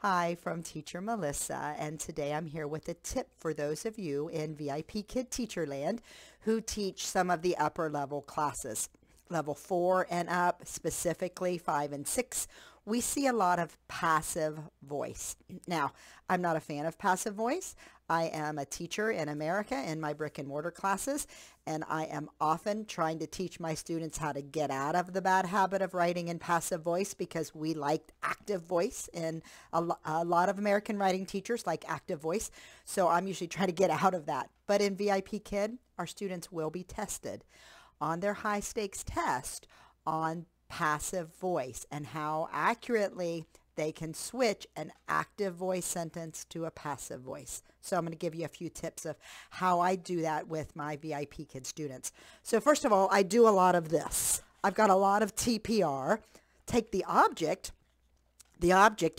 Hi from Teacher Melissa, and today I'm here with a tip for those of you in VIP Kid Teacher Land who teach some of the upper level classes. Level 4 and up, specifically 5 and 6, we see a lot of passive voice. Now, I'm not a fan of passive voice. I am a teacher in America in my brick and mortar classes, and I am often trying to teach my students how to get out of the bad habit of writing in passive voice because we like active voice, and a lot of American writing teachers like active voice. So I'm usually trying to get out of that. But in VIP Kid, our students will be tested on their high stakes test on passive voice and how accurately they can switch an active voice sentence to a passive voice. So I'm going to give you a few tips of how I do that with my VIP Kid students. So first of all, I do a lot of this. I've got a lot of TPR. Take the object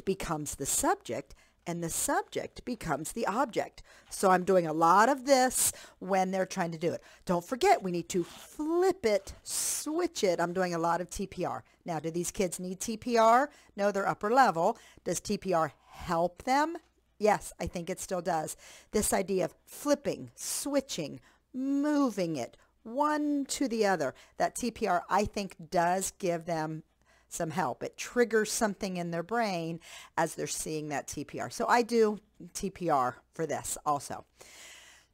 becomes the subject, and the subject becomes the object. So I'm doing a lot of this when they're trying to do it. Don't forget, we need to flip it, switch it. I'm doing a lot of TPR. Now, do these kids need TPR? No, they're upper level. Does TPR help them? Yes, I think it still does. This idea of flipping, switching, moving it one to the other, that TPR I think does give them some help. It triggers something in their brain as they're seeing that TPR. So I do TPR for this also.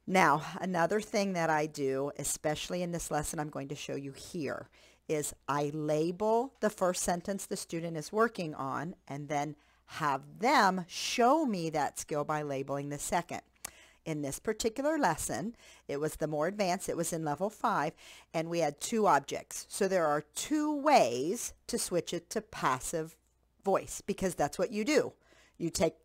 Now, another thing that I do, especially in this lesson I'm going to show you here, is I label the first sentence the student is working on and then have them show me that skill by labeling the second. In this particular lesson, it was the more advanced, it was in level 5, and we had 2 objects. So there are 2 ways to switch it to passive voice, because that's what you do. You take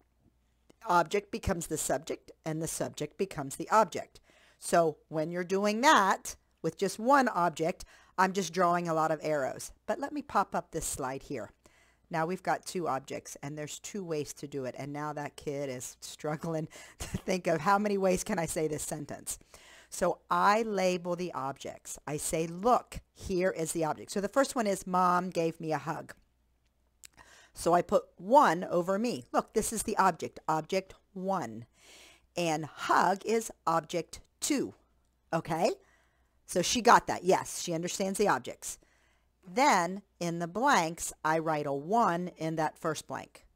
object becomes the subject, and the subject becomes the object. So when you're doing that with just one object, I'm just drawing a lot of arrows. But let me pop up this slide here. Now we've got 2 objects, and there's 2 ways to do it. And now that kid is struggling to think of how many ways can I say this sentence. So I label the objects. I say, look, here is the object. So the first one is Mom gave me a hug. So I put 1 over me. Look, this is the object, object 1. And hug is object 2. Okay? So she got that. Yes, she understands the objects. Then, in the blanks, I write a 1 in that first blank.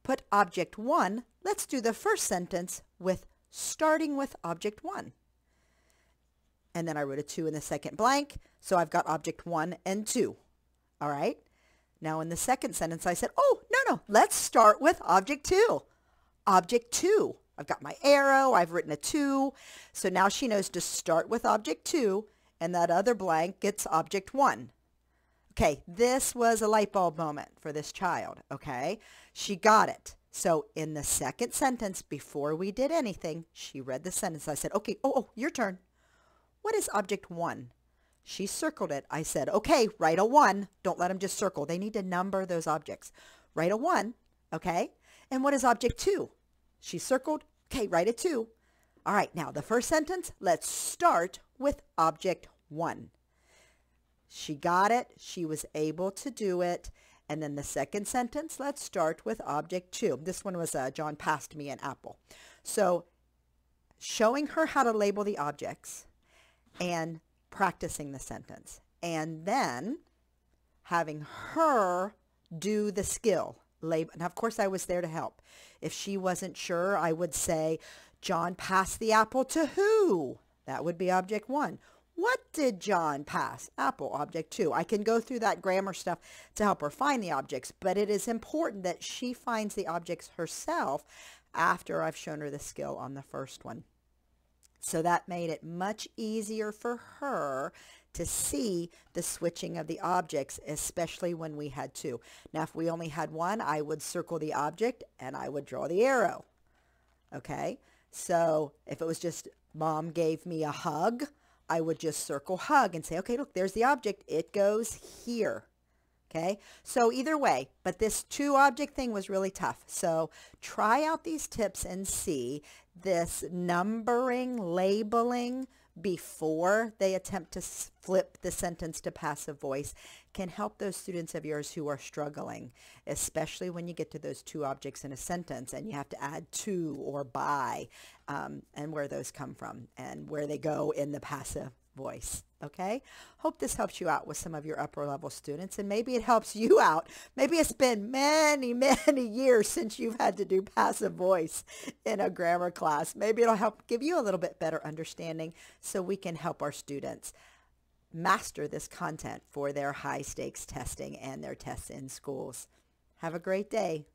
Put object 1. Let's do the first sentence starting with object 1. And then I wrote a 2 in the second blank, so I've got object 1 and 2. All right? Now, in the second sentence, I said, oh, no, let's start with object 2. Object 2. I've got my arrow. I've written a 2. So now she knows to start with object 2, and that other blank gets object 1. Okay, this was a light bulb moment for this child, okay? She got it. So in the second sentence, before we did anything, she read the sentence. I said, okay, your turn. What is object 1? She circled it. I said, okay, write a 1. Don't let them just circle. They need to number those objects. Write a 1, okay? And what is object 2? She circled. Okay, write a 2. All right, now the first sentence, let's start with object 1. She got it. She was able to do it. And then the second sentence, let's start with object 2. This one was John passed me an apple. So showing her how to label the objects and practicing the sentence. And then having her do the skill. Label. And of course, I was there to help. If she wasn't sure, I would say, John passed the apple to who? That would be object 1. What did John pass? Apple, object 2. I can go through that grammar stuff to help her find the objects, but it is important that she finds the objects herself after I've shown her the skill on the first one. So that made it much easier for her to see the switching of the objects, especially when we had 2. Now, if we only had 1, I would circle the object and I would draw the arrow. Okay? So if it was just Mom gave me a hug, I would just circle hug and say, okay, look, there's the object. It goes here. Okay, so either way, but this 2 object thing was really tough. So try out these tips and see this numbering, labeling before they attempt to flip the sentence to passive voice can help those students of yours who are struggling, especially when you get to those two objects in a sentence and you have to add to or by, and where those come from and where they go in the passive voice. Okay? Hope this helps you out with some of your upper level students, and maybe it helps you out. Maybe it's been many, many years since you've had to do passive voice in a grammar class. Maybe it'll help give you a little bit better understanding so we can help our students master this content for their high stakes testing and their tests in schools. Have a great day.